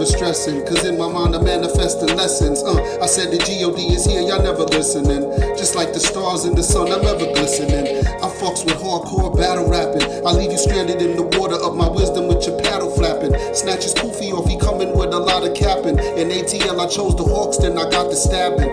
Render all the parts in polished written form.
stressing, cause in my mind I'm manifesting lessons. I said the G.O.D. is here, y'all never listening. Just like the stars in the sun, I'm ever glistening. I fucks with hardcore battle rapping. I leave you stranded in the water of my wisdom with your paddle flapping. Snatches poofy off, he coming with a lot of capping. In ATL I chose the Hawks, then I got the stabbing.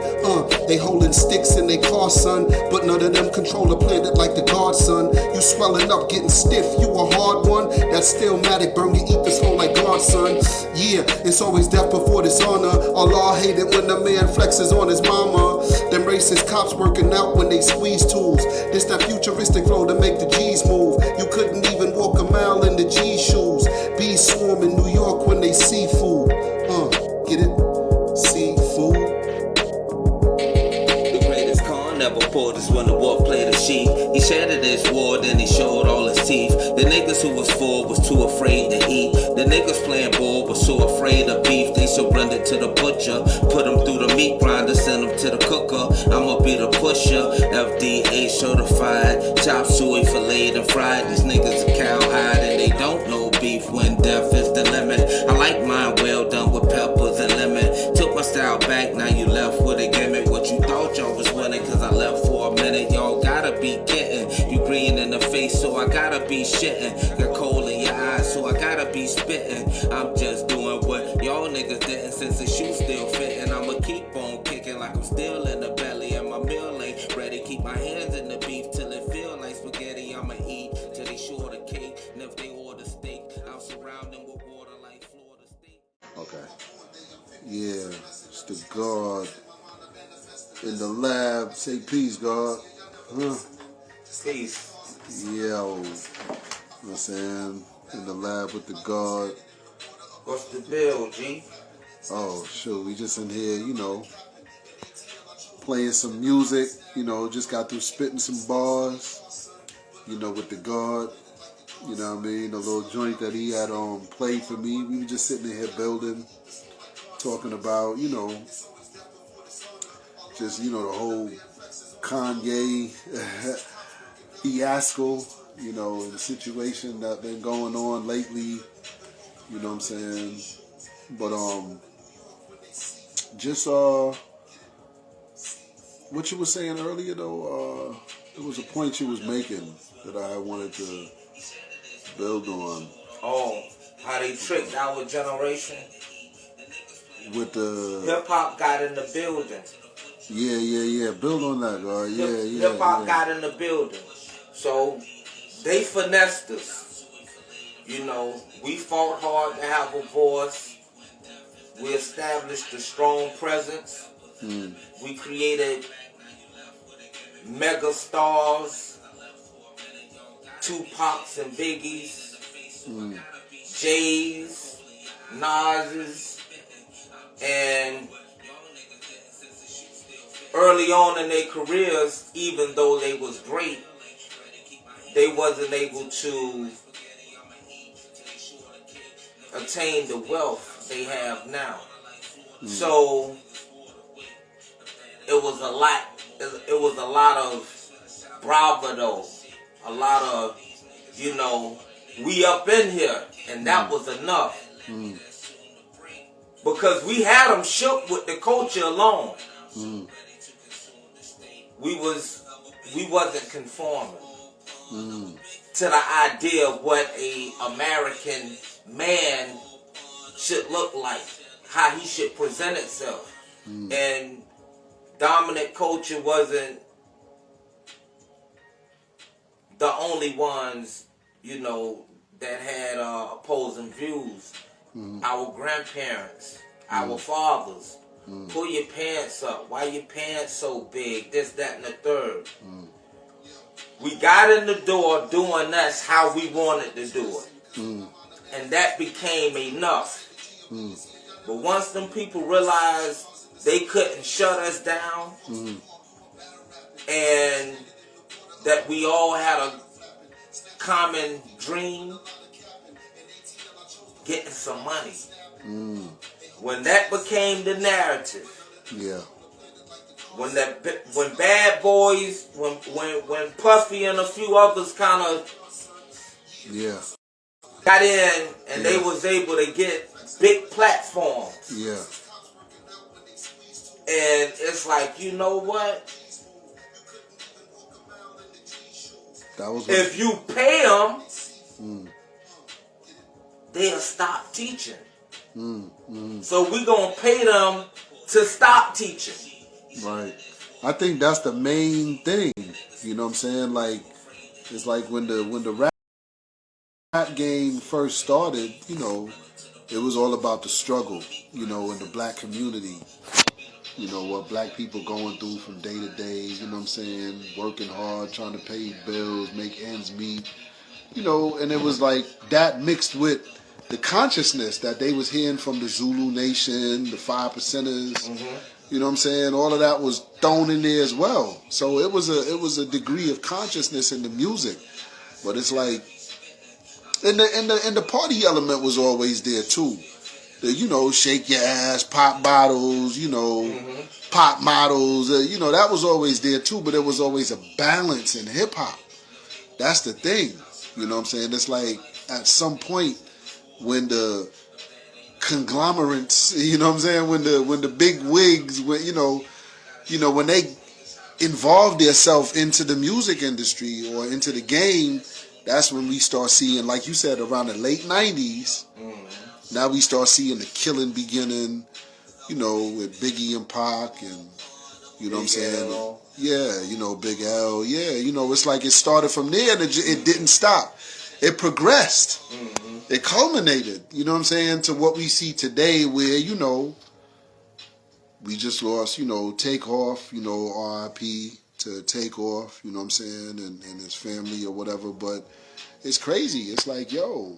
They holding sticks in their car, son, but none of them control the planet like the God, son. You swelling up, getting stiff, you a hard one. That stillmatic burn your ethers flow like God, son. Yeah, it's always death before dishonor. Allah hate it when a man flexes on his mama. Them racist cops working out when they squeeze tools. This that futuristic flow to make the G's move. You couldn't even walk a mile in the G's shoes. Bees swarm in New York when they see food. Get it? Seafood. Never pulled us when the wolf played a sheep. He shattered his war, then he showed all his teeth. The niggas who was full was too afraid to eat. The niggas playing ball was so afraid of beef. They surrendered to the butcher, put them through the meat grinder, send them to the cooker. I'ma be the pusher, FDA certified. Chop suey, filleted and fried. These niggas are cowhide and they don't know beef when death is the limit. I like mine well done with peppers and lemon. Took my style back, now you left with a gimmick. What you thought y'all was winning, cause I left for a minute. Y'all gotta be kidding. You green in the face, so I gotta be shitting. Got coal in your eyes, so I gotta be spitting. I'm just doing what y'all niggas didn't, since the shoe still fitting. I'ma keep on kicking like I'm still in the belly, and my meal ain't ready. Keep my hands in the beef till it feel like spaghetti. I'ma eat till they short the cake, and if they order steak, I'll surround them with water like Florida State. Okay. Yeah, it's the God in the lab. Say peace, God. Peace. Yo. You know what I'm saying? In the lab with the God. What's the bill, G? Oh, sure. We just in here, you know, playing some music. You know, just got through spitting some bars, you know, with the God. You know what I mean? The little joint that he had played for me. We were just sitting in here building, talking about, you know, just, you know, the whole Kanye fiasco, you know, the situation that been going on lately, you know what I'm saying? But, just, what you were saying earlier, though, there was a point you was making that I wanted to build on. Oh, how they tricked our generation? With the... Hip-hop got in the building. Yeah. Build on that, God. Yeah. Hip-hop got in the building. So, they finessed us. You know, we fought hard to have a voice. We established a strong presence. We created mega stars, Tupacs and Biggies, J's, Nas's, and early on in their careers, even though they was great, they wasn't able to attain the wealth they have now. So it was a lot of bravado, a lot of, you know, we up in here, and that was enough. Because we had them shook with the culture alone. We wasn't conforming to the idea of what a American man should look like, how he should present itself. And dominant culture wasn't the only ones, you know, that had opposing views. Our grandparents, our fathers, pull your pants up. Why your pants so big? This, that, and the third. We got in the door doing us how we wanted to do it. And that became enough. But once them people realized they couldn't shut us down, and that we all had a common dream, getting some money. When that became the narrative, when Bad Boys, when Puffy and a few others kind of got in, and they was able to get big platforms. Yeah. And it's like, you know what? That was if you pay them, they'll stop teaching. So we gonna pay them to stop teaching. Right. I think that's the main thing. You know what I'm saying? Like, it's like when the rap game first started, you know, it was all about the struggle, you know, in the black community. You know, what black people going through from day to day, you know what I'm saying? Working hard, trying to pay bills, make ends meet. You know, and it was like that mixed with the consciousness that they was hearing from the Zulu Nation, the 5%ers. You know what I'm saying? All of that was thrown in there as well. So it was a degree of consciousness in the music. But it's like, and the party element was always there too. The, you know, shake your ass, pop bottles, you know, pop models, you know, that was always there too. But there was always a balance in hip hop. That's the thing. You know what I'm saying? It's like at some point when the conglomerates, you know what I'm saying, when the big wigs, when when they involve themselves into the music industry or into the game, that's when we start seeing, like you said, around the late 90s. Now we start seeing the killing beginning, you know, with Biggie and Pac and, you know what I'm saying? L. Yeah, you know, Big L. Yeah, you know, it's like it started from there and it didn't stop. It progressed. It culminated, you know what I'm saying, to what we see today where, you know, we just lost, you know, Takeoff, you know, RIP to Takeoff, you know what I'm saying, and his family or whatever. But it's crazy. It's like, yo,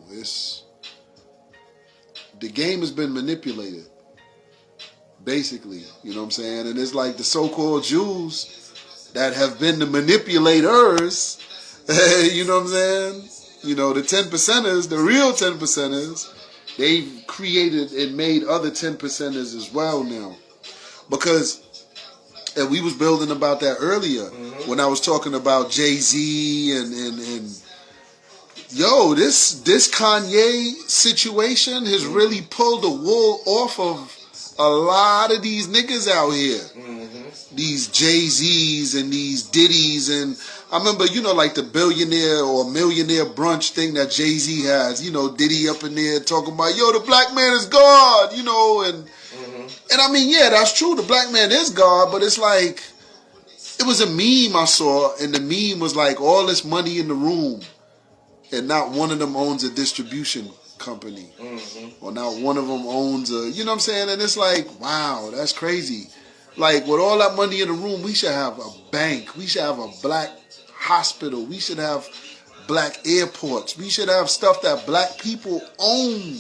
the game has been manipulated, basically, you know what I'm saying? And it's like the so-called Jews that have been the manipulators, you know what I'm saying? You know, the 10%ers, the real 10%ers, they've created and made other 10%ers as well now. Because, and we was building about that earlier, when I was talking about Jay-Z and yo, this Kanye situation has really pulled the wool off of a lot of these niggas out here. These Jay-Z's and these Diddy's, and I remember, you know, like the billionaire or millionaire brunch thing that Jay-Z has, you know, Diddy up in there talking about, yo, the black man is God, you know, and I mean, yeah, that's true, the black man is God, but it's like, it was a meme I saw, and the meme was like, all this money in the room, and not one of them owns a distribution company, or not one of them owns a, you know what I'm saying, and it's like, wow, that's crazy. Like, with all that money in the room, we should have a bank. We should have a black hospital. We should have black airports. We should have stuff that black people own.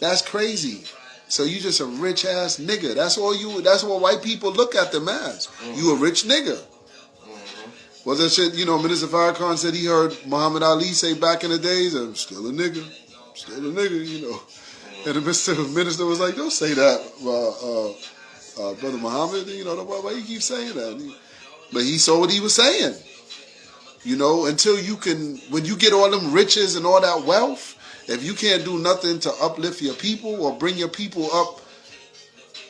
That's crazy. So you just a rich ass nigga. That's what white people look at them as. You a rich nigga. Was that shit, you know, Minister Farrakhan said he heard Muhammad Ali say back in the days, I'm still a nigga. Still a nigga, you know. And the minister was like, don't say that, Brother Muhammad, you know, why you keep saying that? But he saw what he was saying. You know, until you can, when you get all them riches and all that wealth, if you can't do nothing to uplift your people or bring your people up,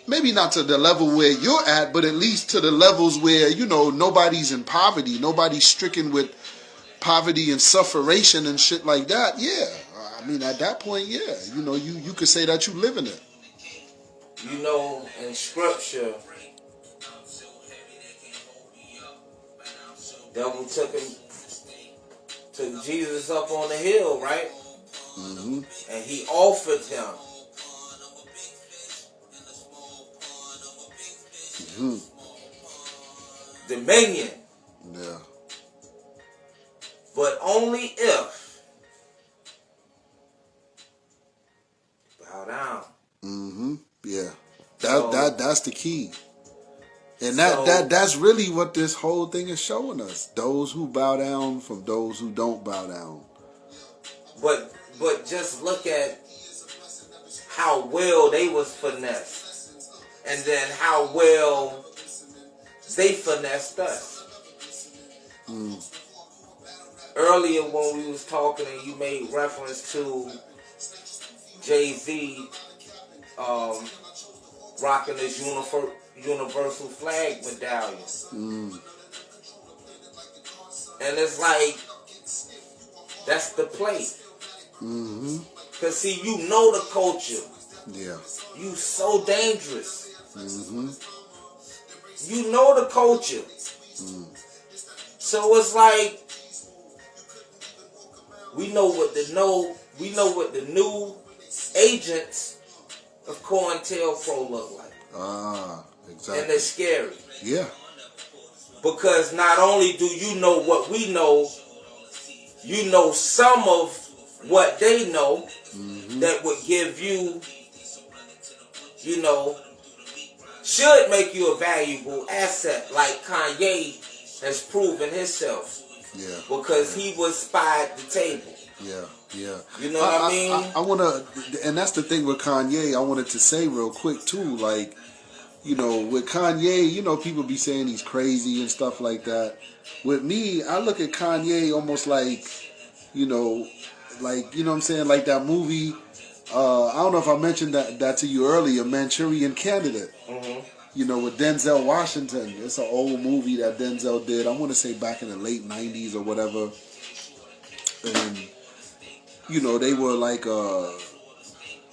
maybe not to the level where you're at, but at least to the levels where, you know, nobody's in poverty, nobody's stricken with poverty and sufferation and shit like that, yeah. I mean, at that point, yeah, you know, you could say that you live in it. You know, in scripture, devil took Jesus up on the hill, right? And he offered him dominion. Yeah. But only if bow down. Yeah. That's the key. And that's really what this whole thing is showing us. Those who bow down from those who don't bow down. But just look at how well they was finessed. And then how well they finessed us. Earlier when we was talking and you made reference to Jay-Z rocking this universal flag medallion. And it's like, that's the play. Cause see, you know the culture. Yeah. You so dangerous. You know the culture. So it's like, we know what the new agents of COINTELPRO look like. Exactly. And they're scary. Yeah. Because not only do you know what we know, you know some of what they know that would give you, you know, should make you a valuable asset, like Kanye has proven himself. Yeah. Because he was by the table. Yeah. You know what I mean? I want to, and that's the thing with Kanye, I wanted to say real quick too, like, you know, with Kanye, you know, people be saying he's crazy and stuff like that. With me, I look at Kanye almost like, you know what I'm saying, like that movie, I don't know if I mentioned that to you earlier, Manchurian Candidate. You know, with Denzel Washington. It's an old movie that Denzel did, I want to say back in the late 90s or whatever. And, you know, they were like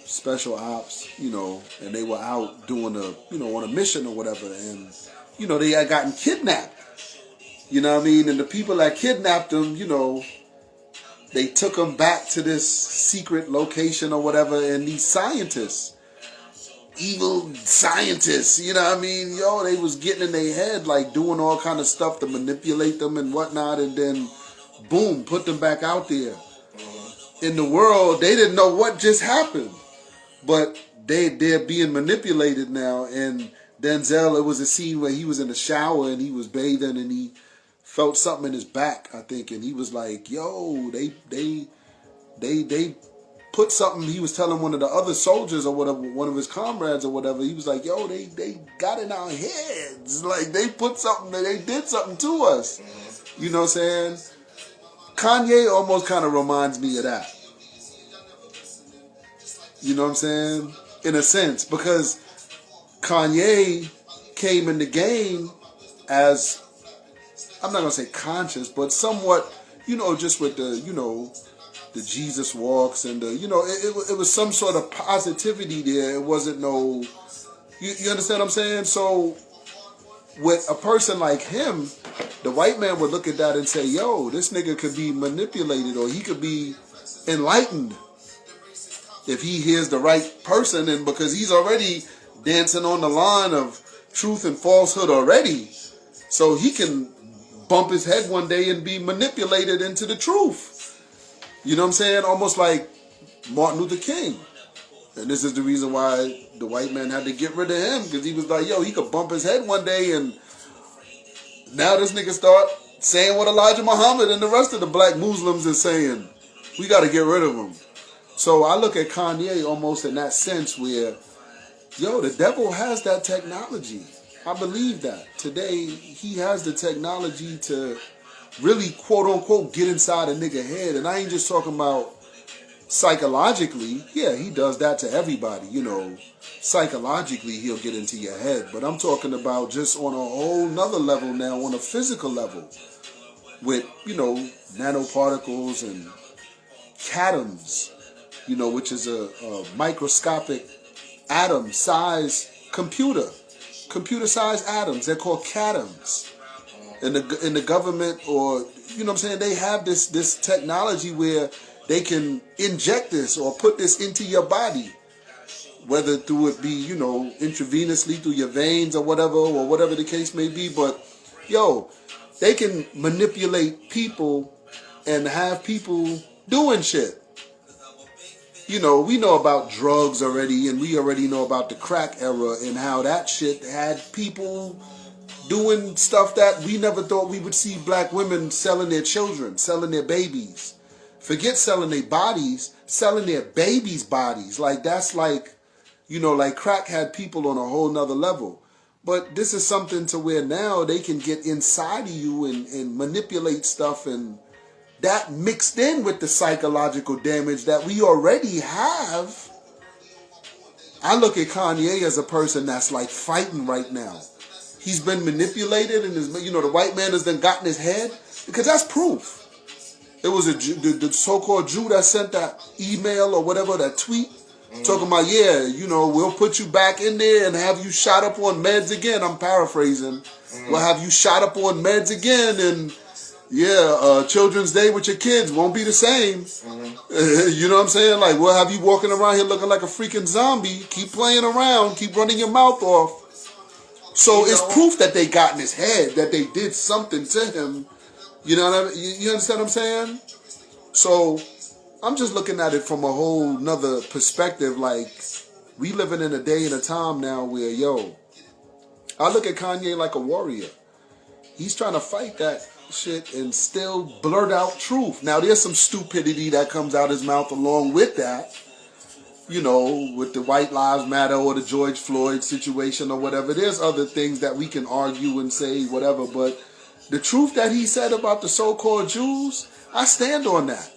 special ops, you know, and they were out doing on a mission or whatever. And, you know, they had gotten kidnapped. You know what I mean? And the people that kidnapped them, you know, they took them back to this secret location or whatever. And these scientists, evil scientists, you know what I mean? Yo, they was getting in their head, like doing all kind of stuff to manipulate them and whatnot, and then boom, put them back out there. In the world, they didn't know what just happened, but they're being manipulated now. And Denzel, it was a scene where he was in the shower and he was bathing and he felt something in his back, I think, and he was like, yo, they put something, he was telling one of the other soldiers or whatever, one of his comrades or whatever, he was like, yo, they got in our heads. Like, they put something, they did something to us. You know what I'm saying? Kanye almost kind of reminds me of that. You know what I'm saying? In a sense, because Kanye came in the game as, I'm not going to say conscious, but somewhat, you know, just with the, you know, the Jesus walks and the, you know, it was some sort of positivity there. It wasn't no, you understand what I'm saying? So with a person like him, the white man would look at that and say, yo, this nigga could be manipulated, or he could be enlightened if he hears the right person, and because he's already dancing on the line of truth and falsehood already. So he can bump his head one day and be manipulated into the truth. You know what I'm saying? Almost like Martin Luther King. And this is the reason why the white man had to get rid of him, because he was like, yo, he could bump his head one day, and now this nigga start saying what Elijah Muhammad and the rest of the black Muslims is saying. We got to get rid of him. So I look at Kanye almost in that sense where, yo, the devil has that technology. I believe that. Today, he has the technology to really, quote unquote, get inside a nigga head. And I ain't just talking about psychologically. Yeah, he does that to everybody, you know. Psychologically, he'll get into your head. But I'm talking about just on a whole nother level now, on a physical level, with, you know, nanoparticles and catoms, you know, which is a microscopic atom size computer-sized atoms. They're called catoms. In the government, or, you know what I'm saying, they have this technology where they can inject this or put this into your body, whether through it be, you know, intravenously through your veins or whatever the case may be. But, yo, they can manipulate people and have people doing shit. You know, we know about drugs already, and we already know about the crack era and how that shit had people doing stuff that we never thought we would see. Black women selling their children, selling their babies. Forget selling their bodies, selling their babies' bodies. Like, that's like, you know, like crack had people on a whole nother level. But this is something to where now they can get inside of you and manipulate stuff, and that mixed in with the psychological damage that we already have I look at Kanye as a person that's like fighting right now. He's been manipulated, and the white man has then gotten his head, because that's proof. It was the so-called Jew that sent that email or whatever, that tweet, talking about, we'll put you back in there and have you shot up on meds again. I'm paraphrasing. We'll have you shot up on meds again, and Children's Day with your kids won't be the same. You know what I'm saying? Like, we'll have you walking around here looking like a freaking zombie. Keep playing around. Keep running your mouth off. So it's proof that they got in his head, that they did something to him. You know what I mean? You understand what I'm saying? So I'm just looking at it from a whole nother perspective. Like, we living in a day and a time now where, I look at Kanye like a warrior. He's trying to fight that shit and still blurt out truth. Now, there's some stupidity that comes out his mouth along with that. With the White Lives Matter or the George Floyd situation or whatever. There's other things that we can argue and say whatever, but the truth that he said about the so-called Jews, I stand on that.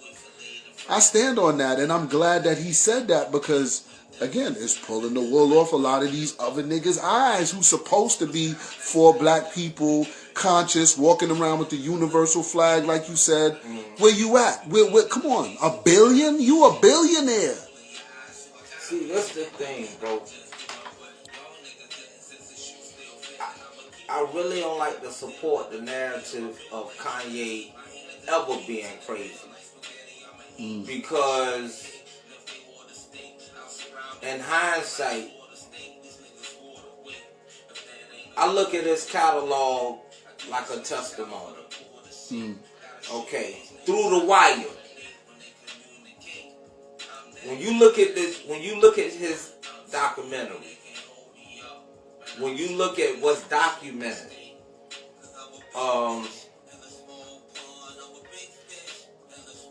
And I'm glad that he said that, because, again, it's pulling the wool off a lot of these other niggas' eyes who's supposed to be for black people, conscious, walking around with the universal flag, like you said. Where you at? Come on, $1 billion? You a billionaire. See, that's the thing, bro. I really don't like to support the narrative of Kanye ever being crazy. Because in hindsight, I look at his catalog like a testimony. Okay, through the wire. When you look at his documentary, when you look at what's documented,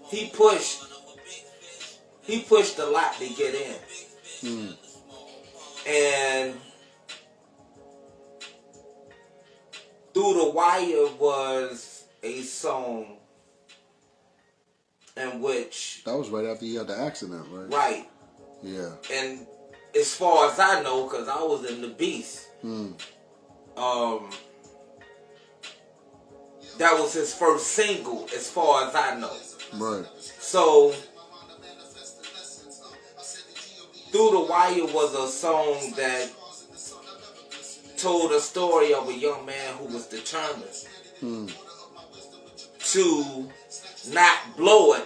he pushed a lot to get in. And Through the Wire was a song in which... That was right after he had the accident, right? Right. Yeah. And as far as I know, because I was in the Beast, that was his first single, as far as I know. Right. So, Through the Wire was a song that told a story of a young man who was determined to not blow it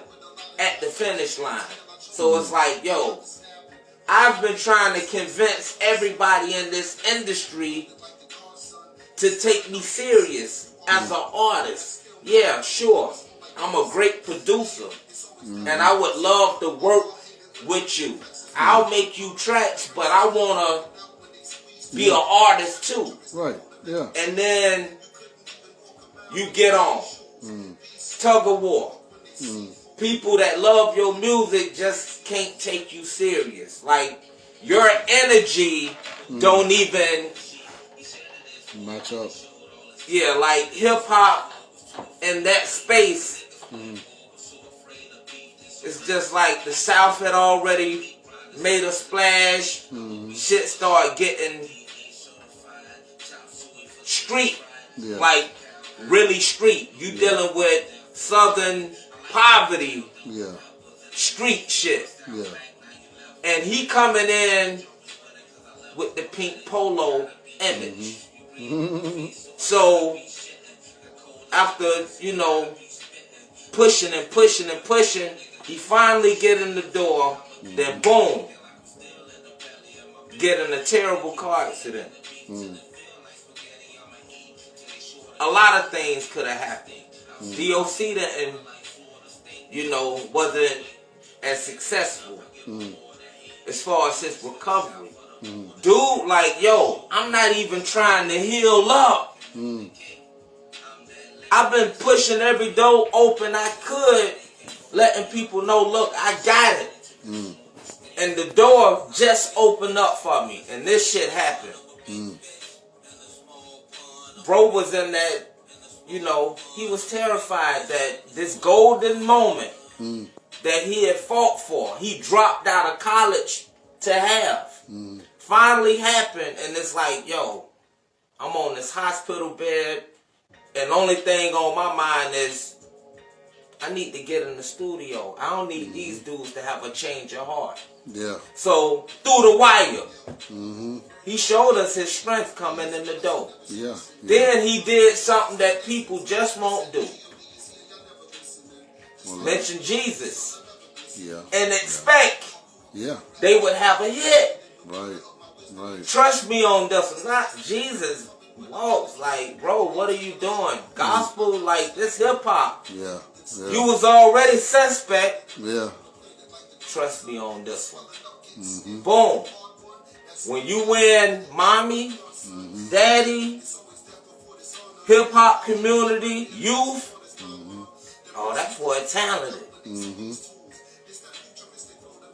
at the finish line. So it's like, yo, I've been trying to convince everybody in this industry to take me serious as an artist. Yeah, sure, I'm a great producer, and I would love to work with you. I'll make you tracks, but I want to be an artist too. Right, yeah. And then you get on. Tug of war. People that love your music just can't take you serious. Like, your energy don't even match up. Yeah, like hip-hop in that space, it's just like the South had already made a splash. Shit started getting street, like really street. You dealing with Southern poverty, street shit. Yeah. And he coming in with the pink polo image. So after, pushing and pushing and pushing, he finally get in the door. Then boom, get in a terrible car accident. A lot of things could have happened. DOC didn't, wasn't as successful as far as his recovery. Dude, like, yo, I'm not even trying to heal up. I've been pushing every door open I could, letting people know, look, I got it. And the door just opened up for me, and this shit happened. Bro was in that, he was terrified that this golden moment that he had fought for, he dropped out of college to have. Finally happened, and it's like, yo, I'm on this hospital bed, and the only thing on my mind is I need to get in the studio. I don't need these dudes to have a change of heart. Yeah. So, through the wire, he showed us his strength coming in the door. Yeah. Then he did something that people just won't do. Mention Jesus. Yeah. And expect Yeah. they would have a hit. Right. Right. Trust me on this. Not Jesus walks like, bro, what are you doing? Gospel, like this hip hop. Yeah. Yeah. You was already suspect. Yeah. Trust me on this one. Boom. When you win mommy, daddy, hip hop community, youth, oh, that boy talented.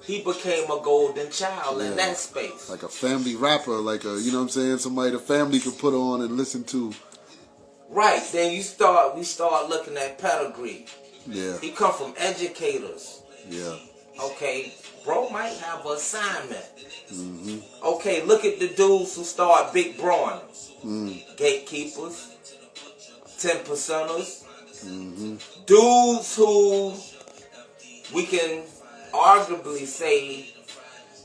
He became a golden child in that space. Like a family rapper, like a, you know what I'm saying, somebody the family could put on and listen to. Right. Then we start looking at pedigree. Yeah. He come from educators. Yeah. Okay, bro might have an assignment. Okay, look at the dudes who start big broing. Gatekeepers, 10%ers, dudes who we can arguably say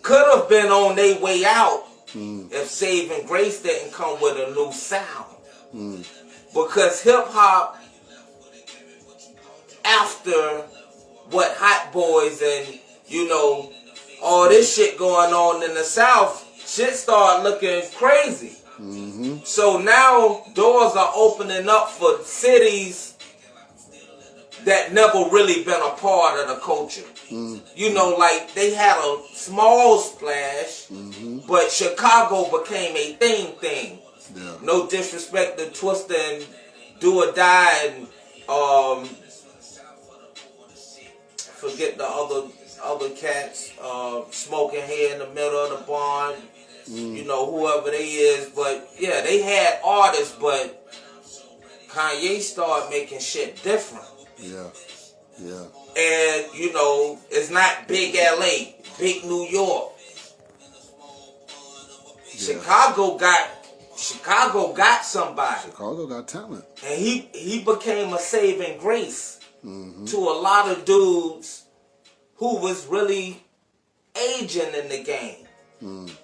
could have been on their way out if Saving Grace didn't come with a new sound. Because hip hop, after what Hot Boys and, you know, all this shit going on in the South, shit started looking crazy. So now doors are opening up for cities that never really been a part of the culture. You know, like they had a small splash, but Chicago became a thing. Yeah. No disrespect to Twista and Do or Die and forget the other cats, smoking hair in the middle of the barn, you know, whoever they is, but yeah, they had artists, but Kanye started making shit different. Yeah. Yeah. And, you know, it's not big LA, big New York. Yeah. Chicago got somebody. Chicago got talent. And he became a saving grace to a lot of dudes who was really aging in the game.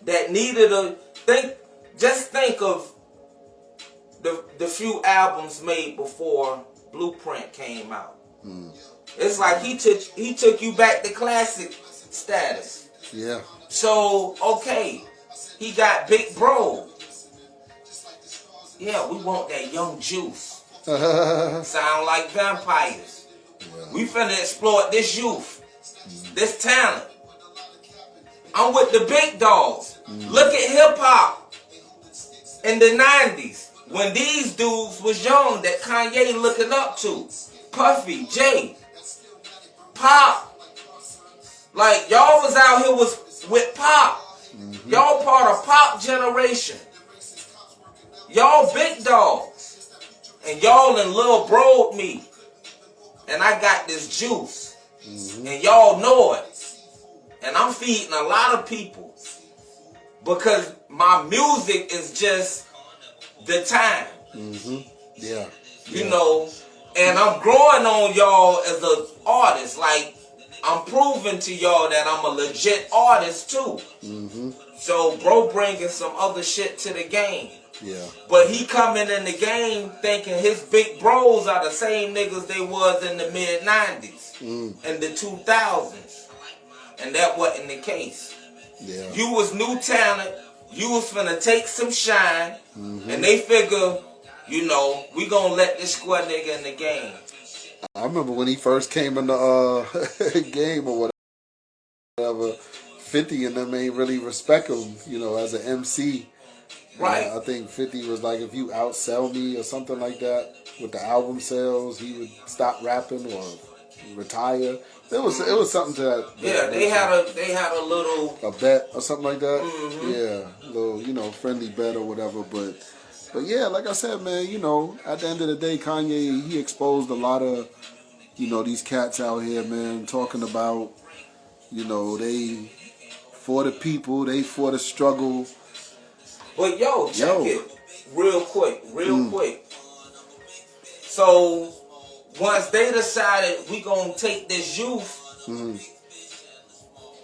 That needed think of the few albums made before Blueprint came out. It's like he took you back to classic status. Yeah. So, okay, he got Big Bro. Yeah, we want that young juice. Sound like vampires. Yeah. We finna exploit this youth, this talent. I'm with the big dogs. Look at hip hop in the 90s when these dudes was young that Kanye looking up to. Puffy, Jay, Pop. Like y'all was out here with Pop. Y'all part of Pop generation. Y'all big dogs. And y'all in Lil Bro me. And I got this juice. And y'all know it. And I'm feeding a lot of people. Because my music is just the time. Yeah. You know, and I'm growing on y'all as an artist. Like, I'm proving to y'all that I'm a legit artist too. So, bro bringing some other shit to the game. Yeah. But he coming in the game thinking his big bros are the same niggas they was in the mid-90s. And the 2000s. And that wasn't the case. Yeah. You was new talent. You was finna take some shine. And they figure, you know, we gonna let this square nigga in the game. I remember when he first came in the game or whatever, 50 and them ain't really respect him, you know, as an MC. Right. I think 50 was like, if you outsell me or something like that with the album sales, he would stop rapping or retire. It was something to that. Yeah, they had a little bet or something like that. Yeah, a little, you know, friendly bet or whatever. But yeah, like I said, man, you know, at the end of the day, Kanye, he exposed a lot of, you know, these cats out here, man, talking about, you know, they for the people. They for the struggle. But check it real quick. So once they decided we gonna take this youth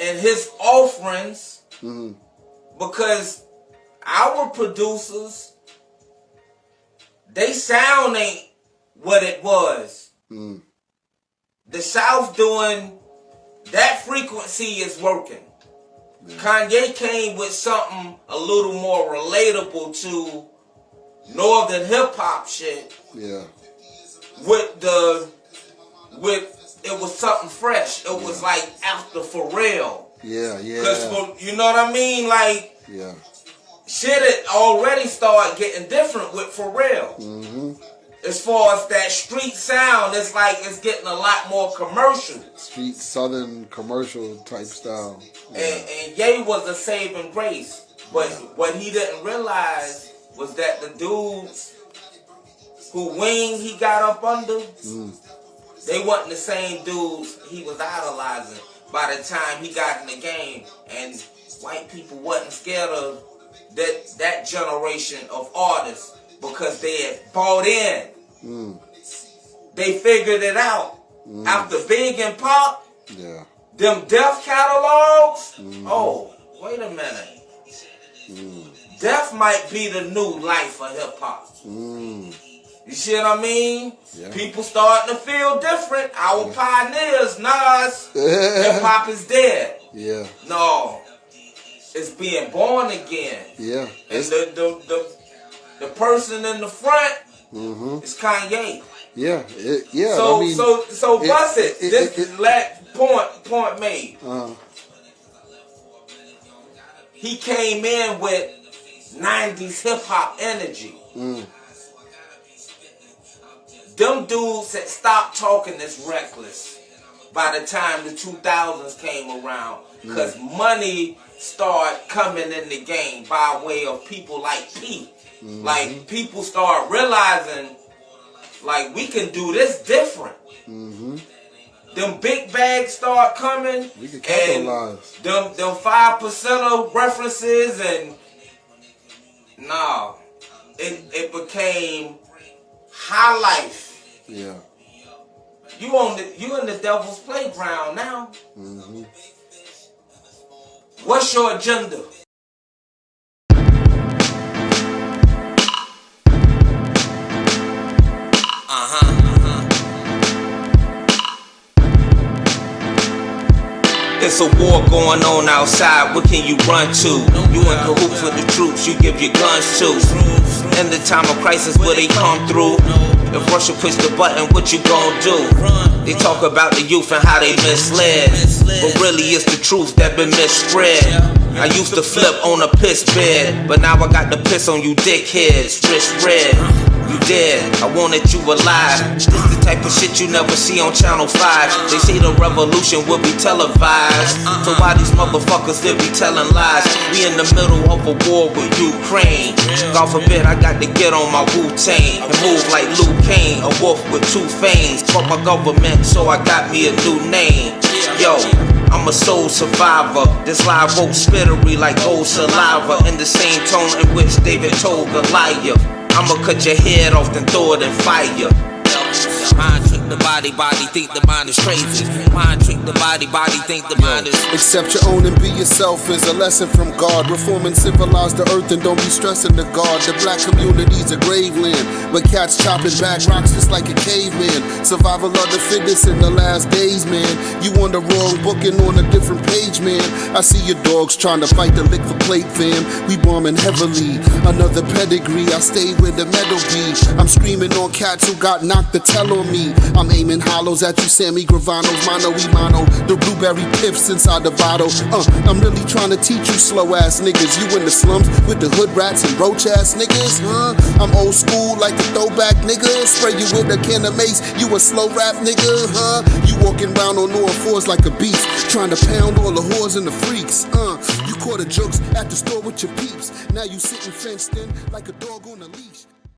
and his offerings, because our producers, they sound ain't what it was. The South doing that frequency is working. Kanye came with something a little more relatable to northern hip hop shit. Yeah. It was something fresh. It was like after Pharrell. Yeah. Cause you know what I mean? Like shit had already started getting different with Pharrell. As far as that street sound, it's like it's getting a lot more commercial. Street southern commercial type style. And Ye was a saving grace. But what he didn't realize was that the dudes who wing he got up under, they wasn't the same dudes he was idolizing by the time he got in the game. And white people wasn't scared of that generation of artists because they had bought in. They figured it out. After Big and Pop, them Def catalogs, oh, wait a minute. Def might be the new life of hip hop. You see what I mean? People starting to feel different. Our pioneers, Nas, hip hop is dead. No, it's being born again. And the person in the front is Kanye. So bust it. This point made. He came in with 90s hip hop energy. Them dudes had stopped talking this reckless by the time the 2000s came around, because money started coming in the game by way of people like P. Like, people start realizing, like, we can do this different. Them big bags start coming, we can capitalize. And them 5% references, and it became high life. You in the devil's playground now. What's your agenda? It's a war going on outside, what can you run to? You in cahoots with the troops, you give your guns to. In the time of crisis, will they come through? If Russia push the button, what you gon' do? They talk about the youth and how they misled, but really it's the truth that been misspread. I used to flip on a piss bed, but now I got the piss on you dickheads, wrist red. You dead, I wanted you alive. This the type of shit you never see on Channel 5. They say the revolution will be televised, so why these motherfuckers still be telling lies? We in the middle of a war with Ukraine. God forbid I got to get on my Wu-Tang and move like Liu Kane, a wolf with two fangs. Fuck my government, so I got me a new name. Yo, I'm a soul survivor. This live vote spittery like old saliva, in the same tone in which David told Goliath, I'ma cut your head off and throw it in fire. Mind trick the body, think the mind is crazy. Mind trick the body, think the mind is. Accept your own and be yourself is a lesson from God. Reform and civilize the earth and don't be stressing the God. The black community's a grave land, but cats chopping back rocks just like a caveman. Survival of the fittest in the last days, man. You on the wrong booking on a different page, man. I see your dogs trying to fight the lick for plate, fam. We bombing heavily, another pedigree. I stay where the metal be. I'm screaming on cats who got knocked to tell on me. I'm aiming hollows at you, Sammy Gravanos, mano y mano. The blueberry piffs inside the bottle. I'm really trying to teach you slow ass niggas. You in the slums with the hood rats and roach ass niggas, I'm old school like the throwback nigga. Spray you with a can of mace, you a slow rap nigga, You walking around on all fours like a beast, trying to pound all the whores and the freaks, You caught the jokes at the store with your peeps. Now you sitting fenced in like a dog on a leash.